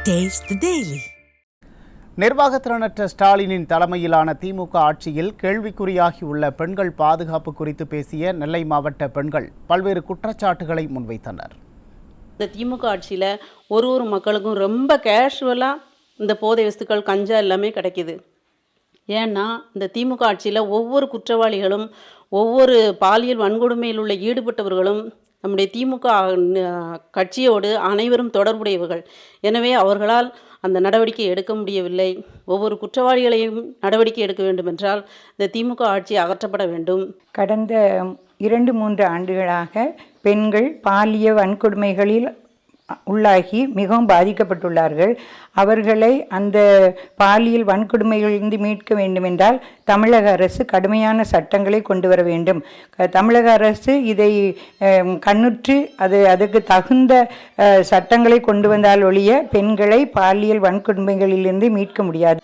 Taste the Daily. நிர்வாகத்திறனற்ற ஸ்டாலினின் தலைமையிலான திமுக ஆட்சியில் கேள்விக்குறியாகியுள்ள பெண்கள் பாதுகாப்பு குறித்து பேசிய நெல்லை மாவட்ட பெண்கள் பல்வேறு குற்றச்சாட்டுகளை முன்வைத்தனர். இந்த திமுக ஆட்சியில் ஒரு மக்களுக்கும் ரொம்ப கேஷுவலாக இந்த போதை வஸ்துக்கள் கஞ்சா எல்லாமே கிடைக்கிது. ஏன்னா இந்த திமுக ஆட்சியில் ஒவ்வொரு குற்றவாளிகளும் ஒவ்வொரு பாலியல் வன்கொடுமையில் உள்ள ஈடுபட்டவர்களும் நம்முடைய திமுக கட்சியோடு அனைவரும் தொடர்புடையவர்கள். எனவே அவர்களால் அந்த நடவடிக்கை எடுக்க முடியவில்லை. ஒவ்வொரு குற்றவாளிகளையும் நடவடிக்கை எடுக்க வேண்டுமென்றால் இந்த திமுக ஆட்சி அகற்றப்பட வேண்டும். கடந்த 2-3 ஆண்டுகளாக பெண்கள் பாலியல் வன்கொடுமைகளில் உள்ளாகி மிகவும் பாதிக்கப்பட்டுள்ளார்கள். அவர்களை அந்த பாலியல் வன்கொடுமைகளிலிருந்து மீட்க வேண்டுமென்றால் தமிழக அரசு கடுமையான சட்டங்களை கொண்டு வர வேண்டும். தமிழக அரசு இதை கண்ணுற்று அதற்கு தகுந்த சட்டங்களை கொண்டு வந்தால் ஒழிய பெண்களை பாலியல் வன்கொடுமைகளிலிருந்து மீட்க முடியாது.